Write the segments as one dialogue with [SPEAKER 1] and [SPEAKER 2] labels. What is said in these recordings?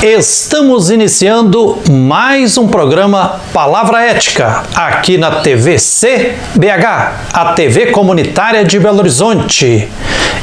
[SPEAKER 1] Estamos iniciando mais um programa Palavra Ética, aqui na TVC BH, a TV comunitária de Belo Horizonte.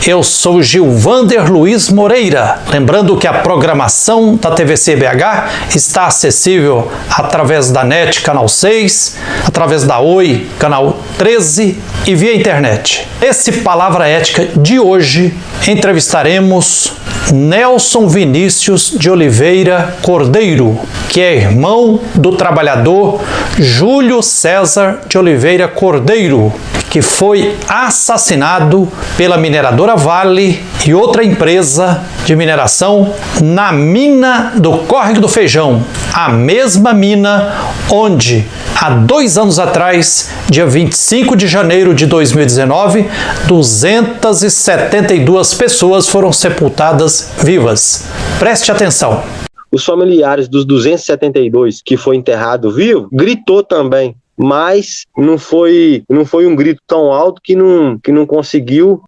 [SPEAKER 1] Eu sou Gilvander Luiz Moreira, lembrando que a programação da TVC BH está acessível através da NET Canal 6, através da Oi Canal 13 e via internet. Esse Palavra Ética de hoje entrevistaremos Nelson Vinícius de Oliveira Cordeiro, que é irmão do trabalhador Júlio César de Oliveira Cordeiro, que foi assassinado pela mineradora Vale e outra empresa de mineração na mina do Córrego do Feijão, a mesma mina onde, há 2 anos atrás, dia 25 de janeiro de 2019, 272 pessoas foram sepultadas vivas. Preste atenção.
[SPEAKER 2] Os familiares dos 272 que foi enterrado vivo gritou também, mas não foi um grito tão alto que não conseguiu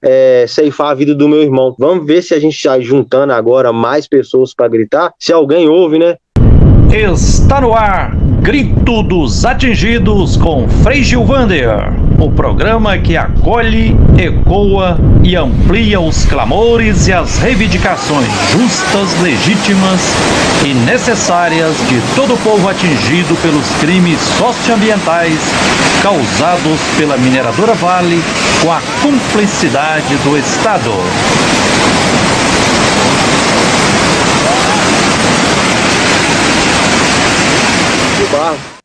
[SPEAKER 2] ceifar a vida do meu irmão. Vamos ver se a gente está juntando agora mais pessoas para gritar, se alguém ouve, né?
[SPEAKER 1] Está no ar, Grito dos Atingidos com Frei Gilvander, o programa que acolhe, ecoa e amplia os clamores e as reivindicações justas, legítimas e necessárias de todo o povo atingido pelos crimes socioambientais causados pela mineradora Vale com a cumplicidade do Estado.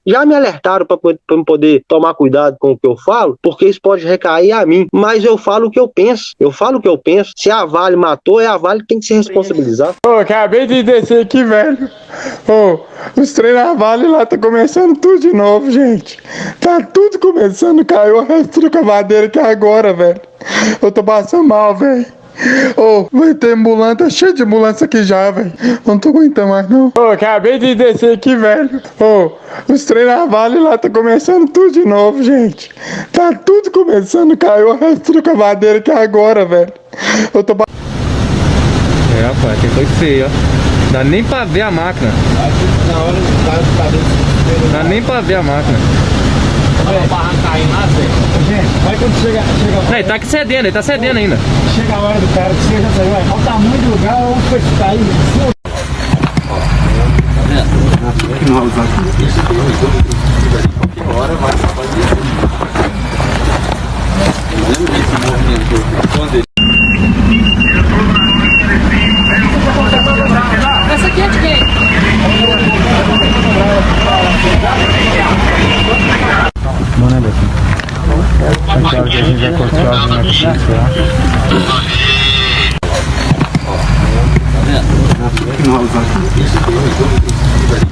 [SPEAKER 2] Já me alertaram para poder tomar cuidado com o que eu falo, porque isso pode recair a mim, mas eu falo o que eu penso. Se a Vale matou, é a Vale que tem que se responsabilizar.
[SPEAKER 3] Acabei de descer aqui, velho. Os treinos da Vale lá tá começando tudo de novo, gente. Tá tudo começando, caiu o resto da cavadeira aqui agora, velho. Eu tô passando mal, velho. Vai ter ambulância, tá cheio de ambulância aqui já, velho. Não tô aguentando mais, não. Acabei de descer aqui, velho. Os treinos da Vale lá tá começando tudo de novo, gente. Tá tudo começando, caiu o resto da cavadeira aqui agora, velho. Eu tô...
[SPEAKER 4] rapaz, que foi feio, ó. Dá nem pra ver a máquina. Dá nem pra ver a máquina.
[SPEAKER 5] Olha o barranco caindo lá, velho. Gente, vai quando chega...
[SPEAKER 4] Ele tá aqui cedendo, ele tá cedendo ainda.
[SPEAKER 5] Chega a hora do cara, que você já saiu, olha o tamanho do lugar, onde foi que tá aí.
[SPEAKER 6] Que não vai usar aqui. Qualquer hora vai fazer. Esse movimento quando ele...
[SPEAKER 7] Essa aqui é de quem?
[SPEAKER 3] Bom, né, Betinho? Aqui a gente já cortou a linha aqui, sei lá.
[SPEAKER 6] Que não vai usar aqui.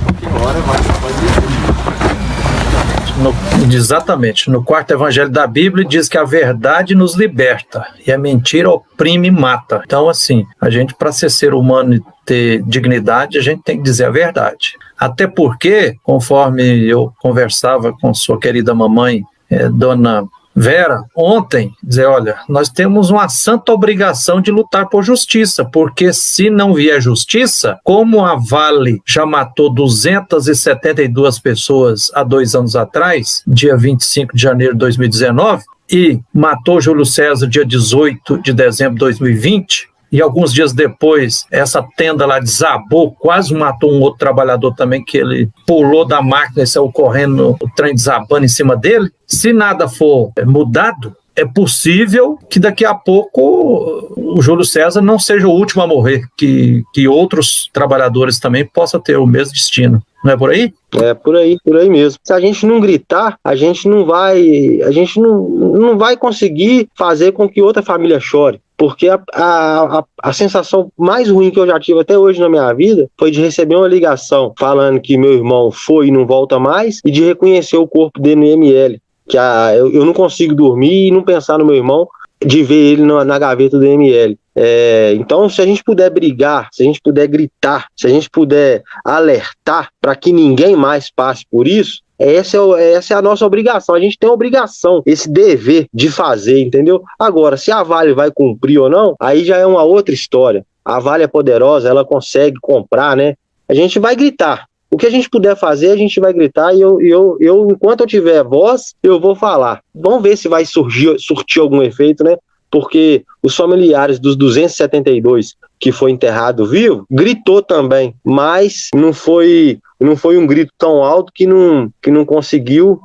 [SPEAKER 6] Qualquer hora vai fazer.
[SPEAKER 1] Exatamente. No quarto evangelho da Bíblia diz que a verdade nos liberta e a mentira oprime e mata. Então, assim, a gente, para ser humano e ter dignidade, a gente tem que dizer a verdade. Até porque, conforme eu conversava com sua querida mamãe, Dona Vera, ontem, dizer, olha, nós temos uma santa obrigação de lutar por justiça, porque se não vier justiça, como a Vale já matou 272 pessoas há 2 anos atrás, dia 25 de janeiro de 2019, e matou Júlio César dia 18 de dezembro de 2020, e alguns dias depois, essa tenda lá desabou, quase matou um outro trabalhador também, que ele pulou da máquina e saiu correndo, o trem desabando em cima dele. Se nada for mudado, é possível que daqui a pouco o Júlio César não seja o último a morrer, que outros trabalhadores também possam ter o mesmo destino. Não é por aí?
[SPEAKER 2] É por aí mesmo. Se a gente não gritar, a gente não vai conseguir fazer com que outra família chore. Porque a sensação mais ruim que eu já tive até hoje na minha vida foi de receber uma ligação falando que meu irmão foi e não volta mais, e de reconhecer o corpo dele no IML. Que eu não consigo dormir e não pensar no meu irmão, de ver ele na gaveta do IML. Então, se a gente puder brigar, se a gente puder gritar, se a gente puder alertar para que ninguém mais passe por isso, essa é a nossa obrigação. A gente tem a obrigação, esse dever de fazer, entendeu? Agora, se a Vale vai cumprir ou não, aí já é uma outra história. A Vale é poderosa, ela consegue comprar, né, a gente vai gritar. O que a gente puder fazer, a gente vai gritar, e eu enquanto eu tiver voz, eu vou falar. Vamos ver se vai surtir algum efeito, né? Porque os familiares dos 272 que foi enterrado vivo, gritou também, mas não foi um grito tão alto que não conseguiu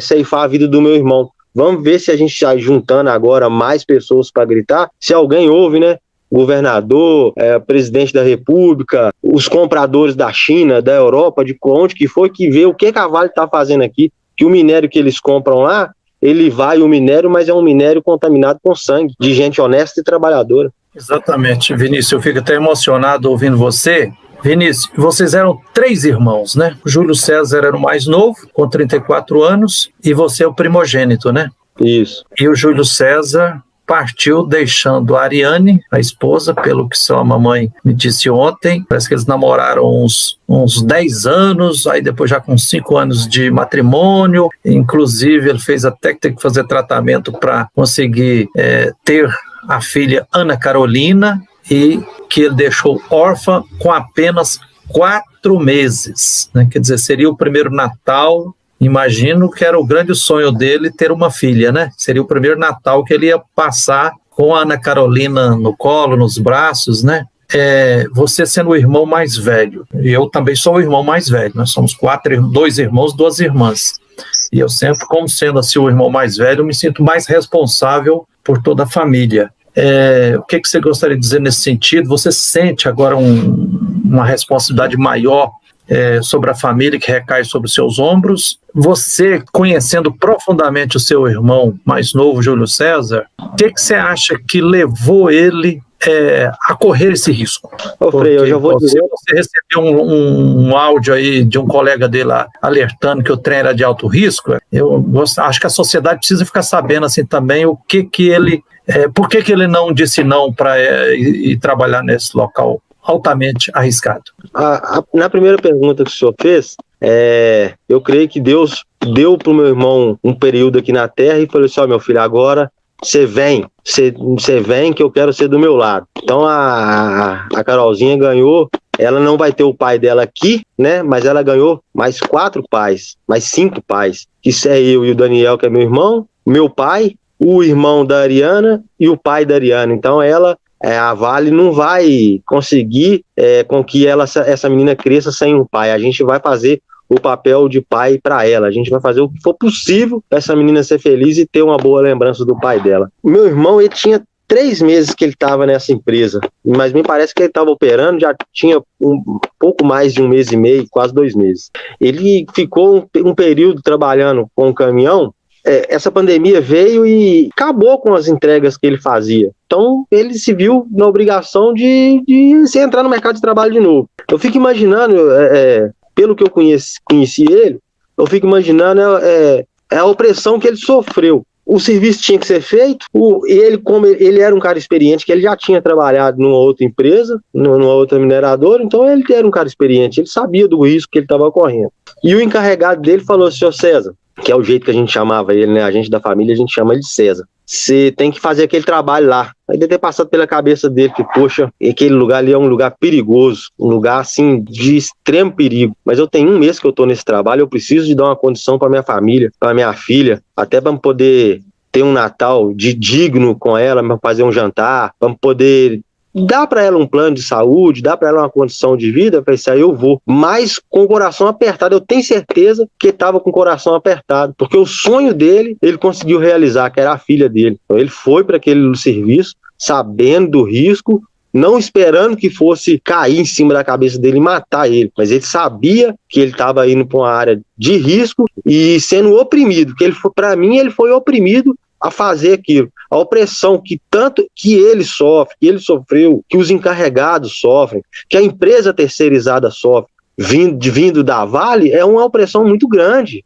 [SPEAKER 2] ceifar a vida do meu irmão. Vamos ver se a gente está juntando agora mais pessoas para gritar, se alguém ouve, né? Governador, presidente da República, os compradores da China, da Europa, de onde que foi, que vê o que a Vale está fazendo aqui, que o minério que eles compram lá, ele vai o minério, mas é um minério contaminado com sangue, de gente honesta e trabalhadora.
[SPEAKER 1] Exatamente, Vinícius, eu fico até emocionado ouvindo você. Vinícius, vocês eram 3 irmãos, né? O Júlio César era o mais novo, com 34 anos, e você é o primogênito, né?
[SPEAKER 2] Isso.
[SPEAKER 1] E o Júlio César partiu deixando a Ariane, a esposa, pelo que sua mamãe me disse ontem. Parece que eles namoraram uns 10 anos, aí depois já com 5 anos de matrimônio. Inclusive, ele fez até que ter que fazer tratamento para conseguir ter a filha Ana Carolina, e que ele deixou órfã com apenas 4 meses. Né? Quer dizer, seria o primeiro Natal. Imagino que era o grande sonho dele ter uma filha, né? Seria o primeiro Natal que ele ia passar com a Ana Carolina no colo, nos braços, né? Você sendo o irmão mais velho, e eu também sou o irmão mais velho, nós somos 2 irmãos, 2 irmãs. E eu sempre, como sendo assim o irmão mais velho, me sinto mais responsável por toda a família. O que você gostaria de dizer nesse sentido? Você sente agora uma responsabilidade maior sobre a família que recai sobre os seus ombros? Você, conhecendo profundamente o seu irmão mais novo, Júlio César, o que você acha que levou ele a correr esse risco?
[SPEAKER 2] Frei, eu já vou dizer...
[SPEAKER 1] Você recebeu um áudio aí de um colega dele alertando que o trem era de alto risco. Acho que a sociedade precisa ficar sabendo assim também o que ele... por que ele não disse não para ir trabalhar nesse local altamente arriscado?
[SPEAKER 2] Na primeira pergunta que o senhor fez, eu creio que Deus deu para o meu irmão um período aqui na Terra e falou assim: meu filho, agora você vem que eu quero ser do meu lado. Então a Carolzinha ganhou, ela não vai ter o pai dela aqui, né? Mas ela ganhou mais 4 pais, mais 5 pais, que é eu e o Daniel, que é meu irmão, meu pai, o irmão da Ariana e o pai da Ariana. Então a Vale não vai conseguir com que essa menina cresça sem um pai. A gente vai fazer o papel de pai para ela. A gente vai fazer o que for possível para essa menina ser feliz e ter uma boa lembrança do pai dela. Meu irmão, ele tinha 3 meses que ele estava nessa empresa, mas me parece que ele estava operando, já tinha um pouco mais de 1 mês e meio, quase 2 meses. Ele ficou um período trabalhando com o caminhão. Essa pandemia veio e acabou com as entregas que ele fazia. Então, ele se viu na obrigação de se entrar no mercado de trabalho de novo. Eu fico imaginando, pelo que eu conheci ele, eu fico imaginando a opressão que ele sofreu. O serviço tinha que ser feito, como ele era um cara experiente, que ele já tinha trabalhado numa outra empresa, numa outra mineradora, então ele era um cara experiente, ele sabia do risco que ele estava correndo. E o encarregado dele falou: senhor César, que é o jeito que a gente chamava ele, né? A gente da família, a gente chama ele de César. Você tem que fazer aquele trabalho lá. Aí deve ter passado pela cabeça dele que, poxa, aquele lugar ali é um lugar perigoso, um lugar, assim, de extremo perigo. Mas eu tenho 1 mês que eu tô nesse trabalho, eu preciso de dar uma condição para minha família, para minha filha, até para poder ter um Natal digno com ela, para fazer um jantar, para poder... Dá para ela um plano de saúde, dá para ela uma condição de vida. Eu falei assim: eu vou, mas com o coração apertado. Eu tenho certeza que ele estava com o coração apertado, porque o sonho dele, ele conseguiu realizar, que era a filha dele. Então ele foi para aquele serviço, sabendo do risco, não esperando que fosse cair em cima da cabeça dele e matar ele, mas ele sabia que ele estava indo para uma área de risco e sendo oprimido, para mim ele foi oprimido a fazer aquilo. A opressão que tanto que ele sofre, que ele sofreu, que os encarregados sofrem, que a empresa terceirizada sofre, vindo da Vale, é uma opressão muito grande.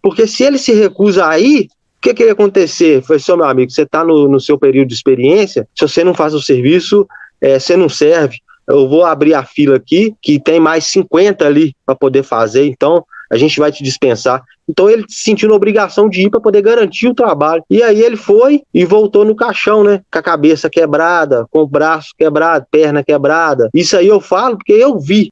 [SPEAKER 2] Porque se ele se recusa a ir, o que ia acontecer? Foi assim: meu amigo, você está no seu período de experiência, se você não faz o serviço, você não serve. Eu vou abrir a fila aqui, que tem mais 50 ali para poder fazer. Então, a gente vai te dispensar. Então ele se sentiu na obrigação de ir para poder garantir o trabalho. E aí ele foi e voltou no caixão, né? Com a cabeça quebrada, com o braço quebrado, perna quebrada. Isso aí eu falo porque eu vi.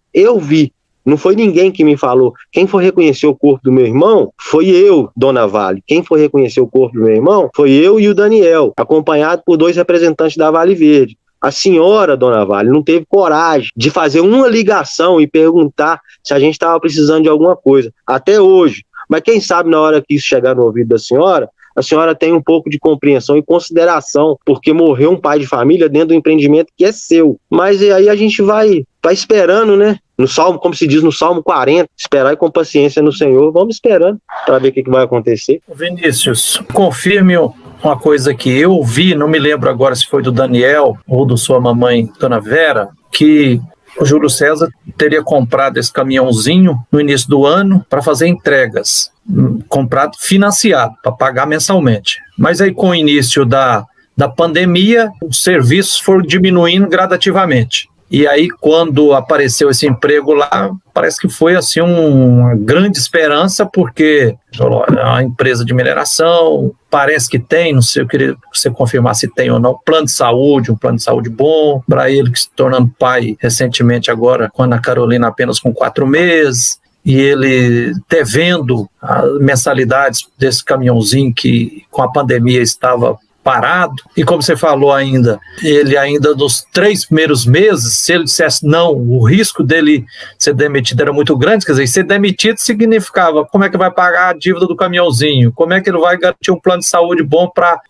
[SPEAKER 2] Não foi ninguém que me falou. Quem foi reconhecer o corpo do meu irmão foi eu, Dona Vale. Quem foi reconhecer o corpo do meu irmão foi eu e o Daniel, acompanhado por 2 representantes da Vale Verde. A senhora, Dona Vale, não teve coragem de fazer uma ligação e perguntar se a gente estava precisando de alguma coisa. Até hoje. Mas quem sabe na hora que isso chegar no ouvido da senhora, a senhora tem um pouco de compreensão e consideração, porque morreu um pai de família dentro do empreendimento que é seu. Mas aí a gente vai esperando, né? No Salmo, como se diz no Salmo 40, esperar com paciência no Senhor. Vamos esperando para ver o que vai acontecer.
[SPEAKER 1] Vinícius, confirme uma coisa que eu vi, não me lembro agora se foi do Daniel ou da sua mamãe, Dona Vera, que o Júlio César teria comprado esse caminhãozinho no início do ano para fazer entregas, comprado financiado, para pagar mensalmente. Mas aí com o início da pandemia, os serviços foram diminuindo gradativamente. E aí, quando apareceu esse emprego lá, parece que foi assim uma grande esperança, porque a empresa de mineração parece que tem, não sei, eu queria você confirmar se tem ou não, plano de saúde, um plano de saúde bom, para ele que se tornando pai recentemente agora, com a Ana Carolina apenas com 4 meses, e ele devendo as mensalidades desse caminhãozinho que com a pandemia estava parado, e como você falou ainda, ele ainda nos 3 primeiros meses, se ele dissesse não, o risco dele ser demitido era muito grande, quer dizer, ser demitido significava como é que vai pagar a dívida do caminhãozinho, como é que ele vai garantir um plano de saúde bom para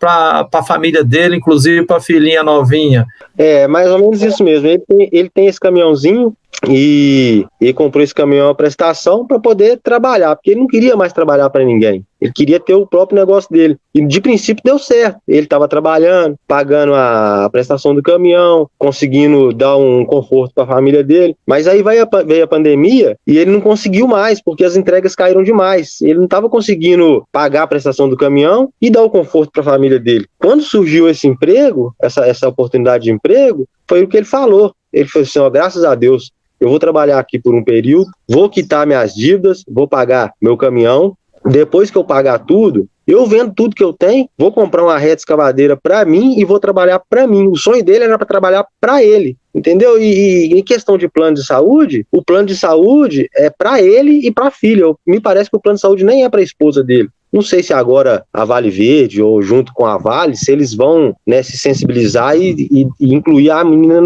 [SPEAKER 1] a família dele, inclusive para a filhinha novinha.
[SPEAKER 2] É, mais ou menos isso mesmo, ele tem esse caminhãozinho, e comprou esse caminhão à prestação para poder trabalhar, porque ele não queria mais trabalhar para ninguém, ele queria ter o próprio negócio dele, e de princípio deu certo, ele estava trabalhando, pagando a prestação do caminhão, conseguindo dar um conforto para a família dele, mas aí veio a pandemia e ele não conseguiu mais, porque as entregas caíram demais, ele não estava conseguindo pagar a prestação do caminhão e dar o conforto para a família dele. Quando surgiu esse emprego, essa oportunidade de emprego, foi o que ele falou assim, ó, graças a Deus, eu vou trabalhar aqui por um período, vou quitar minhas dívidas, vou pagar meu caminhão, depois que eu pagar tudo, eu vendo tudo que eu tenho, vou comprar uma reta escavadeira para mim e vou trabalhar para mim. O sonho dele era para trabalhar para ele, entendeu? E em questão de plano de saúde, o plano de saúde é para ele e para a filha. Me parece que o plano de saúde nem é para a esposa dele. Não sei se agora a Vale Verde ou junto com a Vale, se eles vão, né, se sensibilizar e incluir a menina,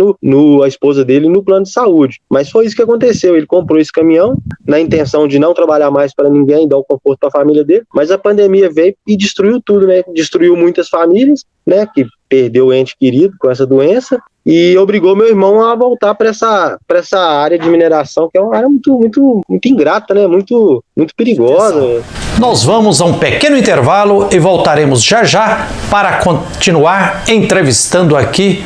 [SPEAKER 2] a esposa dele no plano de saúde. Mas foi isso que aconteceu. Ele comprou esse caminhão na intenção de não trabalhar mais para ninguém, dar o conforto para a família dele. Mas a pandemia veio e destruiu tudo, né? Destruiu muitas famílias, né? Que perdeu o ente querido com essa doença. E obrigou meu irmão a voltar para essa área de mineração, que é uma área muito ingrata, né? Muito perigosa.
[SPEAKER 7] Nós vamos a um pequeno intervalo e voltaremos já para continuar entrevistando aqui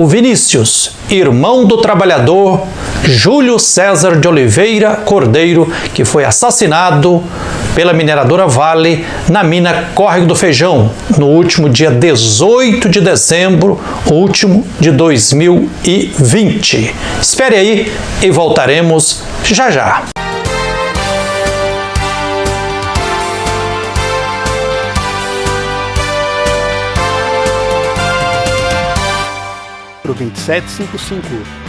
[SPEAKER 7] o Vinícius, irmão do trabalhador Júlio César de Oliveira Cordeiro, que foi assassinado pela mineradora Vale na mina Córrego do Feijão, no último dia 18 de dezembro, último de 2020. Espere aí e voltaremos já.
[SPEAKER 8] 2755.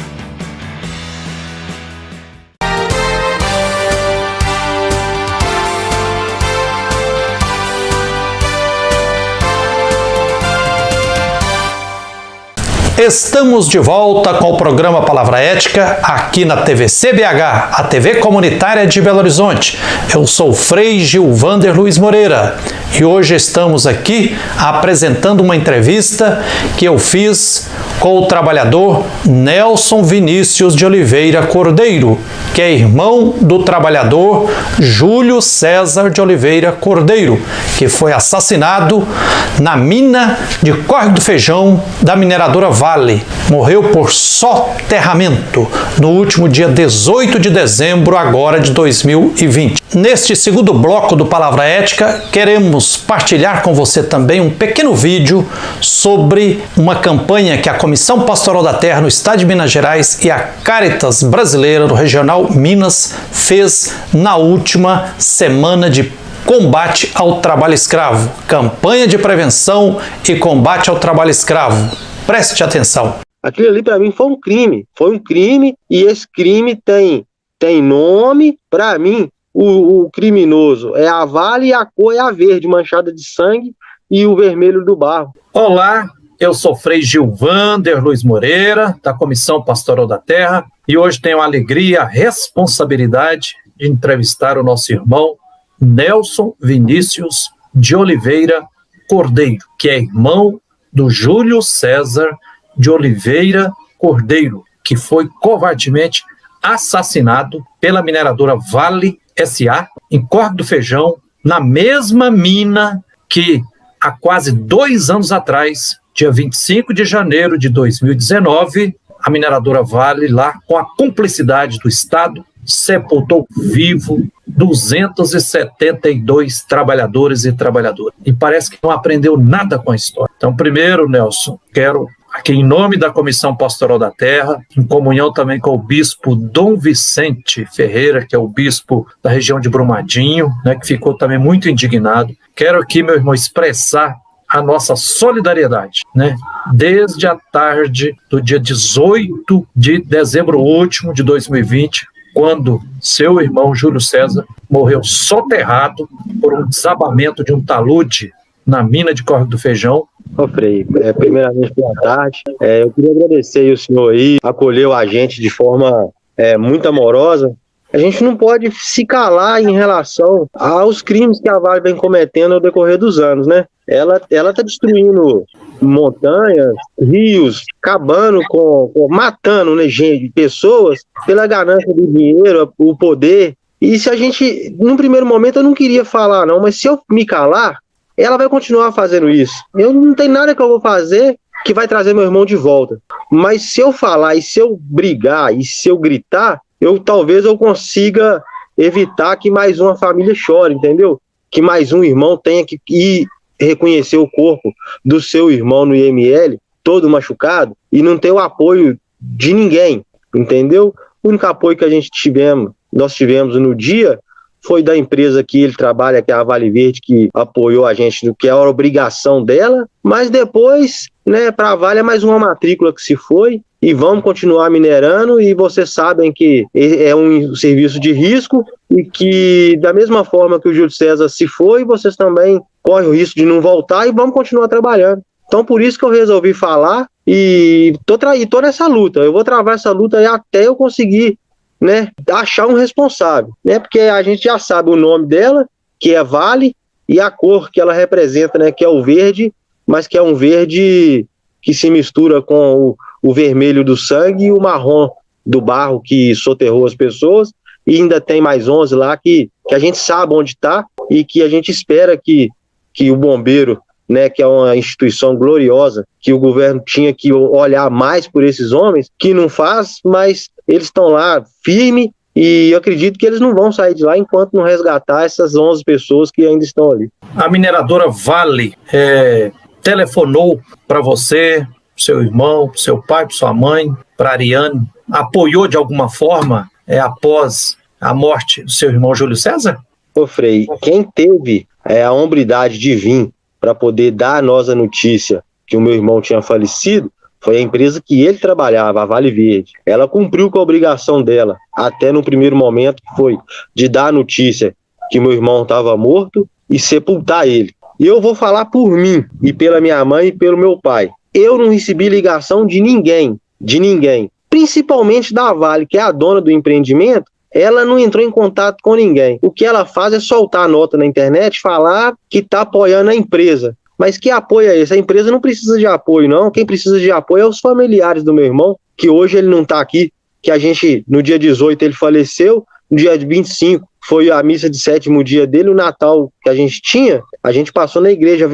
[SPEAKER 7] Estamos de volta com o programa Palavra Ética aqui na TV CBH, a TV comunitária de Belo Horizonte. Eu sou o Frei Gilvander Luiz Moreira e hoje estamos aqui apresentando uma entrevista que eu fiz com o trabalhador Nelson Vinícius de Oliveira Cordeiro, que é irmão do trabalhador Júlio César de Oliveira Cordeiro, que foi assassinado na mina de Córrego do Feijão da mineradora Vale. Morreu por soterramento no último dia 18 de dezembro agora de 2020. Neste segundo bloco do Palavra Ética, queremos partilhar com você também um pequeno vídeo sobre uma campanha que a Comissão Pastoral da Terra no Estado de Minas Gerais e a Caritas Brasileira do Regional Minas fez na última semana de combate ao trabalho escravo, campanha de prevenção e combate ao trabalho escravo. Preste atenção.
[SPEAKER 2] Aquilo ali para mim foi um crime e esse crime tem nome. Para mim, o criminoso é a Vale e a cor é a verde, manchada de sangue, e o vermelho do barro.
[SPEAKER 1] Olá, eu sou Frei Gilvander Luiz Moreira, da Comissão Pastoral da Terra, e hoje tenho a alegria e a responsabilidade de entrevistar o nosso irmão Nelson Vinícius de Oliveira Cordeiro, que é irmão do Júlio César de Oliveira Cordeiro, que foi covardemente assassinado pela mineradora Vale S.A. em Córrego do Feijão, na mesma mina que há quase 2 anos atrás, dia 25 de janeiro de 2019, a mineradora Vale, lá com a cumplicidade do Estado, sepultou vivo 272 trabalhadores e trabalhadoras. E parece que não aprendeu nada com a história. Então, primeiro, Nelson, quero aqui em nome da Comissão Pastoral da Terra, em comunhão também com o bispo Dom Vicente Ferreira, que é o bispo da região de Brumadinho, né, que ficou também muito indignado. Quero aqui, meu irmão, expressar a nossa solidariedade, né? Desde a tarde do dia 18 de dezembro último de 2020, quando seu irmão Júlio César morreu soterrado por um desabamento de um talude na mina de Córrego do Feijão.
[SPEAKER 2] Frei, primeiramente, boa tarde. Eu queria agradecer o senhor aí, acolheu a gente de forma muito amorosa. A gente não pode se calar em relação aos crimes que a Vale vem cometendo ao decorrer dos anos, né? Ela está destruindo montanhas, rios, acabando matando, né, gente, pessoas pela ganância do dinheiro, o poder. E se a gente, num primeiro momento, eu não queria falar não, mas se eu me calar, ela vai continuar fazendo isso. Eu não tenho nada que eu vou fazer que vai trazer meu irmão de volta. Mas se eu falar, e se eu brigar, e se eu gritar, talvez eu consiga evitar que mais uma família chore, entendeu? Que mais um irmão tenha que ir reconhecer o corpo do seu irmão no IML, todo machucado, e não ter o apoio de ninguém, entendeu? O único apoio que nós tivemos no dia foi da empresa que ele trabalha, que é a Vale Verde, que apoiou a gente no que é a obrigação dela, mas depois, né, para a Vale é mais uma matrícula que se foi, e vamos continuar minerando, e vocês sabem que é um serviço de risco, e que da mesma forma que o Júlio César se foi, vocês também correm o risco de não voltar, e vamos continuar trabalhando. Então por isso que eu resolvi falar, e tô nessa luta, eu vou travar essa luta aí até eu conseguir, né, achar um responsável, né, porque a gente já sabe o nome dela, que é Vale, e a cor que ela representa, né, que é o verde, mas que é um verde que se mistura com o vermelho do sangue e o marrom do barro que soterrou as pessoas, e ainda tem mais 11 lá que a gente sabe onde está, e que a gente espera que o bombeiro, né, que é uma instituição gloriosa, que o governo tinha que olhar mais por esses homens, que não faz, mas eles estão lá firme, e eu acredito que eles não vão sair de lá enquanto não resgatar essas 11 pessoas que ainda estão ali.
[SPEAKER 1] A mineradora Vale telefonou para você, seu irmão, seu pai, sua mãe, para Ariane, apoiou de alguma forma após a morte do seu irmão Júlio César?
[SPEAKER 2] Ô Frei, quem teve a hombridade de vir para poder dar a nós a notícia que o meu irmão tinha falecido foi a empresa que ele trabalhava, a Vale Verde. Ela cumpriu com a obrigação dela, até no primeiro momento, que foi de dar a notícia que meu irmão estava morto e sepultar ele. E eu vou falar por mim, e pela minha mãe e pelo meu pai. Eu não recebi ligação de ninguém, principalmente da Vale, que é a dona do empreendimento. Ela não entrou em contato com ninguém. O que ela faz é soltar a nota na internet, falar que está apoiando a empresa. Mas que apoio é esse? A empresa não precisa de apoio, não. Quem precisa de apoio é os familiares do meu irmão, que hoje ele não está aqui, que a gente, no dia 18 ele faleceu, no dia 25 foi a missa de 7º dia dele, o Natal que a gente tinha, a gente passou na igreja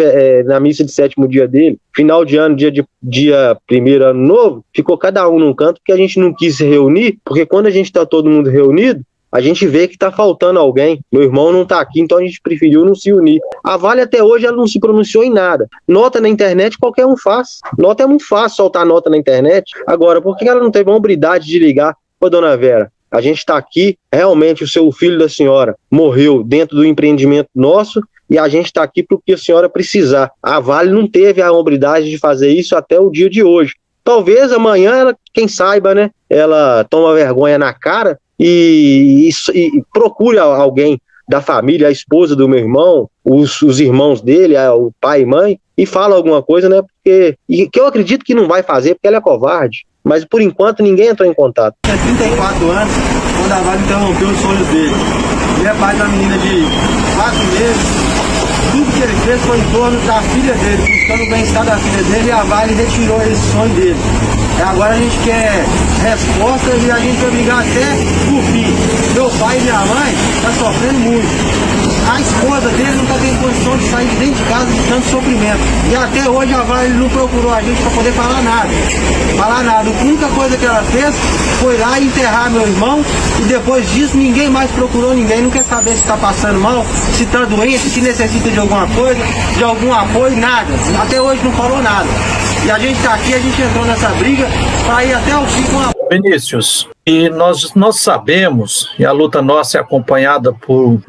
[SPEAKER 2] na missa de 7º dia dele. Final de ano, dia 1º ano novo, ficou cada um num canto, porque a gente não quis se reunir, porque quando a gente está todo mundo reunido, A gente vê que está faltando alguém. Meu irmão não está aqui, então a gente preferiu não se unir. A Vale até hoje ela não se pronunciou em nada. Nota na internet qualquer um faz. Nota é muito fácil soltar nota na internet. Agora, por que ela não teve a hombridade de ligar? Ô, dona Vera, a gente está aqui, realmente o filho da senhora morreu dentro do empreendimento nosso e a gente está aqui porque a senhora precisar. A Vale não teve a hombridade de fazer isso até o dia de hoje. Talvez amanhã, ela, quem saiba, né, ela toma vergonha na cara e procure alguém da família, a esposa do meu irmão, os irmãos dele, o pai e mãe, e fala alguma coisa, né, porque que eu acredito que não vai fazer, porque ela é covarde. Mas, por enquanto, ninguém entrou em contato.
[SPEAKER 8] Tinha 34 anos, quando a Vale interrompeu os sonhos dele. Ele é pai da menina de 4 meses. Tudo que ele fez foi em torno da filha dele, buscando o bem-estar da filha dele, e a Vale retirou esse sonho dele. Agora a gente quer respostas e a gente vai brigar até por fim. Meu pai e minha mãe estão sofrendo muito. A esposa dele não está tendo condição de sair de dentro de casa de tanto sofrimento. E até hoje a Vale não procurou a gente para poder falar nada. A única coisa que ela fez foi lá enterrar meu irmão e depois disso ninguém mais procurou ninguém. Não quer saber se está passando mal, se está doente, se necessita de alguma coisa, de algum apoio, nada. Até hoje não falou nada. E a gente está aqui, a gente entrou nessa briga para ir até o fim com a...
[SPEAKER 1] Vinícius, e nós sabemos, e a luta nossa é acompanhada por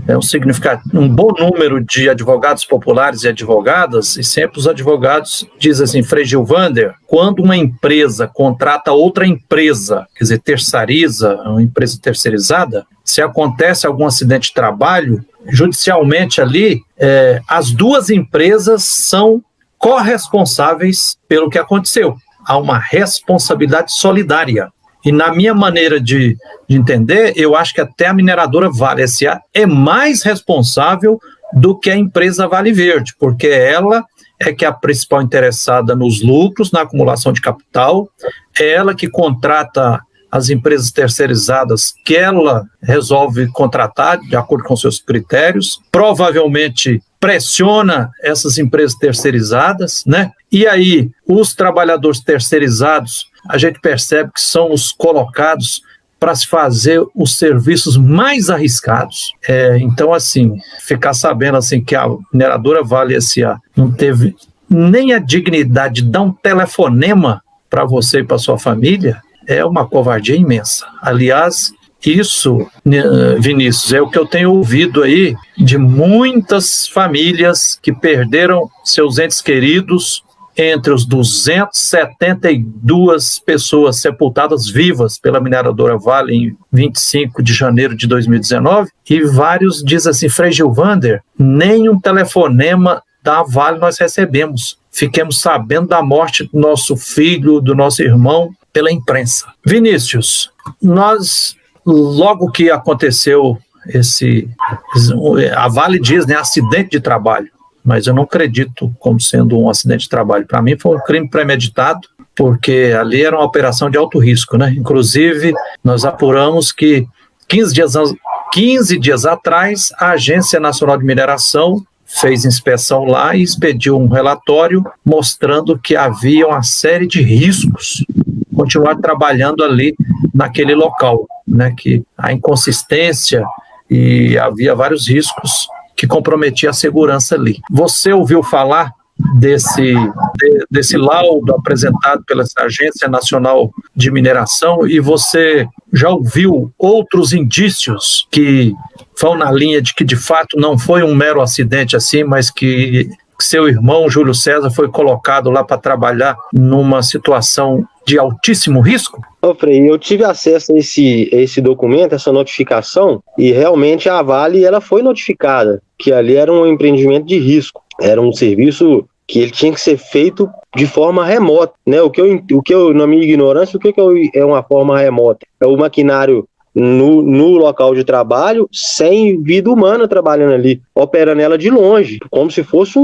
[SPEAKER 1] um bom número de advogados populares e advogadas, e sempre os advogados dizem assim, Frei Gilvander, quando uma empresa contrata outra empresa, quer dizer, terceiriza, uma empresa terceirizada, se acontece algum acidente de trabalho, judicialmente ali, as duas empresas são corresponsáveis pelo que aconteceu. Há uma responsabilidade solidária. E na minha maneira de entender, eu acho que até a mineradora Vale S.A. é mais responsável do que a empresa Vale Verde, porque ela é que é a principal interessada nos lucros, na acumulação de capital, é ela que contrata as empresas terceirizadas que ela resolve contratar de acordo com seus critérios, provavelmente pressiona essas empresas terceirizadas, né? E aí, os trabalhadores terceirizados, a gente percebe que são os colocados para se fazer os serviços mais arriscados. Então, assim, ficar sabendo assim, que a mineradora Vale S.A. não teve nem a dignidade de dar um telefonema para você e para sua família, é uma covardia imensa. Aliás, isso, Vinícius, é o que eu tenho ouvido aí de muitas famílias que perderam seus entes queridos, entre os 272 pessoas sepultadas vivas pela mineradora Vale em 25 de janeiro de 2019, e vários dizem assim, Frei Gilvander, nem um telefonema da Vale nós recebemos. Fiquemos sabendo da morte do nosso filho, do nosso irmão, pela imprensa. Vinícius, nós, logo que aconteceu a Vale diz, né, acidente de trabalho, mas eu não acredito como sendo um acidente de trabalho. Para mim foi um crime premeditado, porque ali era uma operação de alto risco, né? Inclusive, nós apuramos que 15 dias atrás, a Agência Nacional de Mineração fez inspeção lá e expediu um relatório mostrando que havia uma série de riscos continuar trabalhando ali naquele local, né? Que a inconsistência e havia vários riscos que comprometia a segurança ali. Você ouviu falar desse laudo apresentado pela Agência Nacional de Mineração e você já ouviu outros indícios que vão na linha de que de fato não foi um mero acidente assim, mas que seu irmão Júlio César foi colocado lá para trabalhar numa situação de altíssimo risco?
[SPEAKER 2] Frei, eu tive acesso a esse documento, essa notificação, e realmente a Vale ela foi notificada que ali era um empreendimento de risco, era um serviço que ele tinha que ser feito de forma remota, né? O que eu na minha ignorância, o que é uma forma remota? É o maquinário no local de trabalho, sem vida humana trabalhando ali, operando ela de longe, como se fosse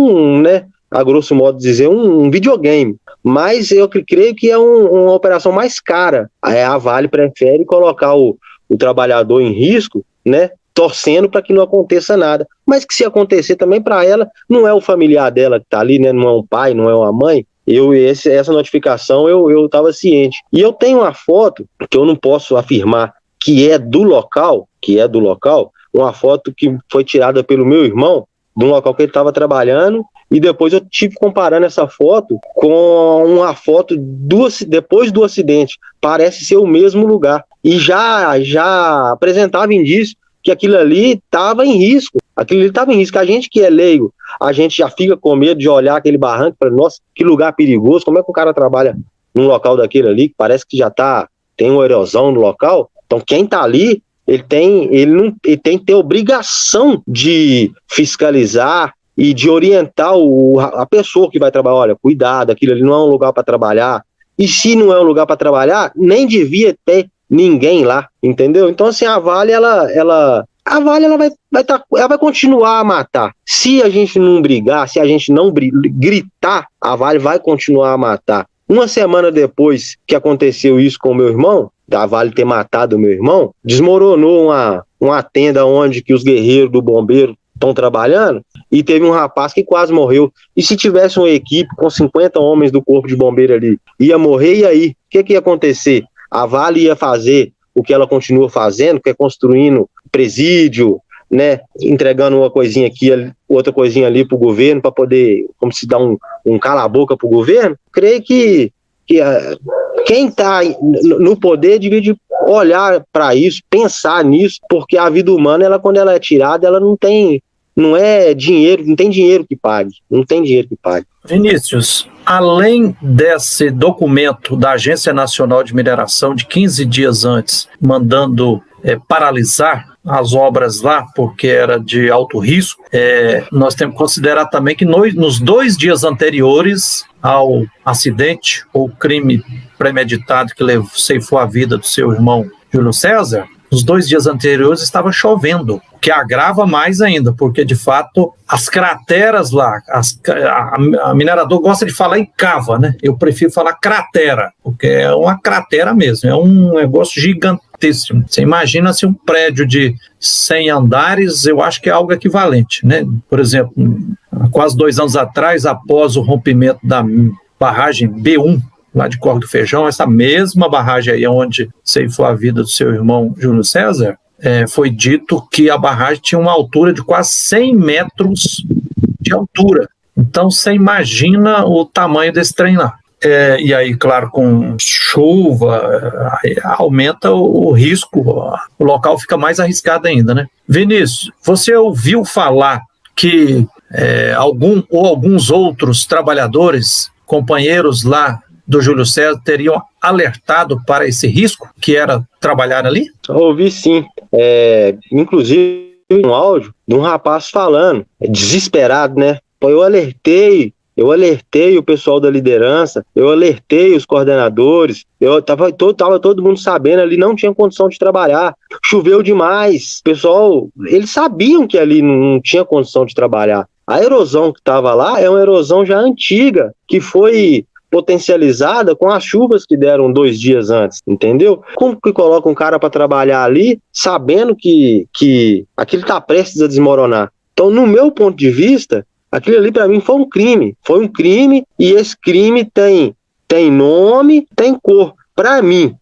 [SPEAKER 2] a grosso modo dizer, um videogame. Mas eu creio que é uma operação mais cara. A Vale prefere colocar o trabalhador em risco, né, torcendo para que não aconteça nada. Mas que se acontecer também para ela, não é o familiar dela que está ali, né, não é um pai, não é uma mãe. Essa notificação eu estava ciente. E eu tenho uma foto, que eu não posso afirmar que é do local, que é do local, uma foto que foi tirada pelo meu irmão, de um local que ele estava trabalhando, e depois eu tive comparando essa foto com uma foto depois do acidente. Parece ser o mesmo lugar. E já apresentava indício que aquilo ali estava em risco. Aquilo ali estava em risco. A gente que é leigo, a gente já fica com medo de olhar aquele barranco e falar, nossa, que lugar perigoso, como é que o cara trabalha num local daquele ali, que parece que já tem uma erosão no local. Então quem está ali, ele tem que ter obrigação de fiscalizar e de orientar a pessoa que vai trabalhar. Olha, cuidado, aquilo ali não é um lugar para trabalhar. E se não é um lugar para trabalhar, nem devia ter ninguém lá, entendeu? Então, assim, a Vale, ela vai continuar a matar. Se a gente não brigar, se a gente não gritar, a Vale vai continuar a matar. Uma semana depois que aconteceu isso com o meu irmão, da Vale ter matado o meu irmão, desmoronou uma tenda onde que os guerreiros do bombeiro estão trabalhando, e teve um rapaz que quase morreu. E se tivesse uma equipe com 50 homens do corpo de bombeiro ali, ia morrer, e aí? O que ia acontecer? A Vale ia fazer o que ela continua fazendo, que é construindo presídio, né, entregando uma coisinha aqui, outra coisinha ali para o governo, para poder, como se dá um cala-boca para o governo. Creio que quem está no poder devia olhar para isso, pensar nisso, porque a vida humana, ela, quando ela é tirada, ela não tem dinheiro que pague.
[SPEAKER 1] Vinícius, além desse documento da Agência Nacional de Mineração de 15 dias antes, mandando paralisar as obras lá, porque era de alto risco, nós temos que considerar também que nos 2 dias anteriores ao acidente, ou crime premeditado que ceifou a vida do seu irmão Júlio César, nos 2 dias anteriores estava chovendo, o que agrava mais ainda, porque de fato as crateras lá, a minerador gosta de falar em cava, né? Eu prefiro falar cratera, porque é uma cratera mesmo, é um negócio gigantíssimo. Você imagina se um prédio de 100 andares, eu acho que é algo equivalente, né? Por exemplo, há quase 2 anos atrás, após o rompimento da barragem B1, lá de Córrego do Feijão, essa mesma barragem aí onde ceifou a vida do seu irmão Júlio César, foi dito que a barragem tinha uma altura de quase 100 metros de altura. Então você imagina o tamanho desse trem lá. E aí, claro, com chuva, aumenta o risco, o local fica mais arriscado ainda, né? Vinícius, você ouviu falar que alguns outros trabalhadores, companheiros lá do Júlio César, teriam alertado para esse risco que era trabalhar ali?
[SPEAKER 2] Ouvi sim, inclusive um áudio de um rapaz falando, desesperado, né? Eu alertei o pessoal da liderança, eu alertei os coordenadores, tava todo mundo sabendo, ali não tinha condição de trabalhar, choveu demais, o pessoal, eles sabiam que ali não tinha condição de trabalhar. A erosão que estava lá é uma erosão já antiga, que foi potencializada com as chuvas que deram 2 dias antes, entendeu? Como que coloca um cara para trabalhar ali, sabendo que aquilo está prestes a desmoronar? Então, no meu ponto de vista, aquilo ali para mim foi um crime, e esse crime tem nome, tem cor. Para mim,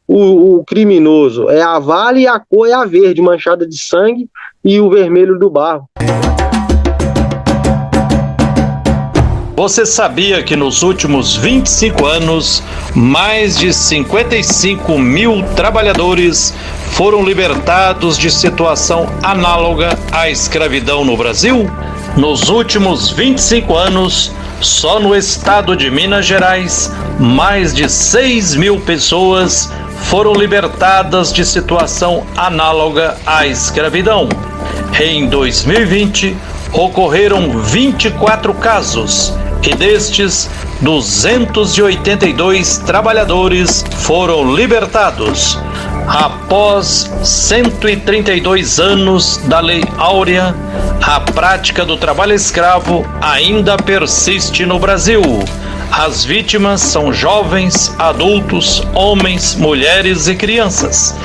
[SPEAKER 2] o criminoso é a Vale e a cor é a verde, manchada de sangue, e o vermelho do barro.
[SPEAKER 7] Você sabia que nos últimos 25 anos, mais de 55 mil trabalhadores foram libertados de situação análoga à escravidão no Brasil? Nos últimos 25 anos, só no estado de Minas Gerais, mais de 6 mil pessoas foram libertadas de situação análoga à escravidão. Em 2020, ocorreram 24 casos, e destes, 282 trabalhadores foram libertados. Após 132 anos da Lei Áurea, a prática do trabalho escravo ainda persiste no Brasil. As vítimas são jovens, adultos, homens, mulheres e crianças.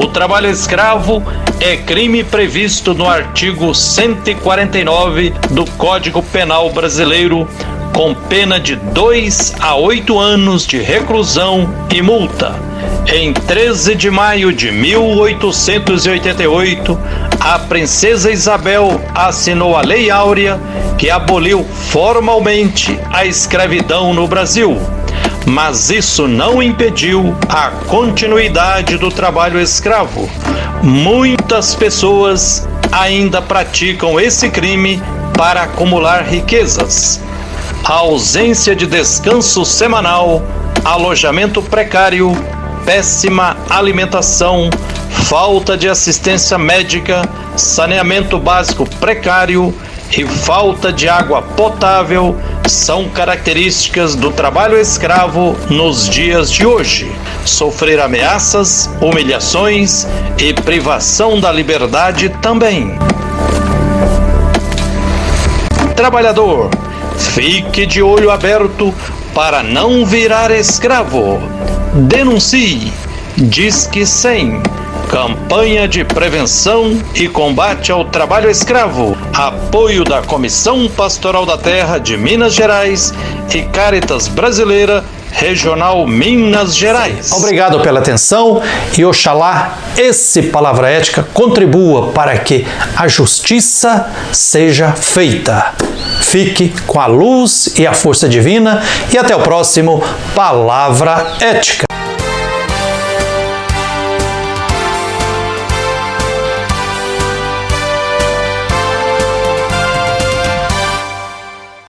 [SPEAKER 7] O trabalho escravo é crime previsto no artigo 149 do Código Penal Brasileiro,
[SPEAKER 1] com pena de 2 a 8 anos de reclusão e multa. Em 13 de maio de 1888, a princesa Isabel assinou a Lei Áurea, que aboliu formalmente a escravidão no Brasil. Mas isso não impediu a continuidade do trabalho escravo. Muitas pessoas ainda praticam esse crime para acumular riquezas. A ausência de descanso semanal, alojamento precário, péssima alimentação, falta de assistência médica, saneamento básico precário e falta de água potável são características do trabalho escravo nos dias de hoje. Sofrer ameaças, humilhações e privação da liberdade também. Trabalhador, fique de olho aberto para não virar escravo. Denuncie. Disque 100. Campanha de prevenção e combate ao trabalho escravo. Apoio da Comissão Pastoral da Terra de Minas Gerais e Caritas Brasileira Regional Minas Gerais.
[SPEAKER 7] Obrigado pela atenção e oxalá esse Palavra Ética contribua para que a justiça seja feita. Fique com a luz e a força divina e até o próximo Palavra Ética.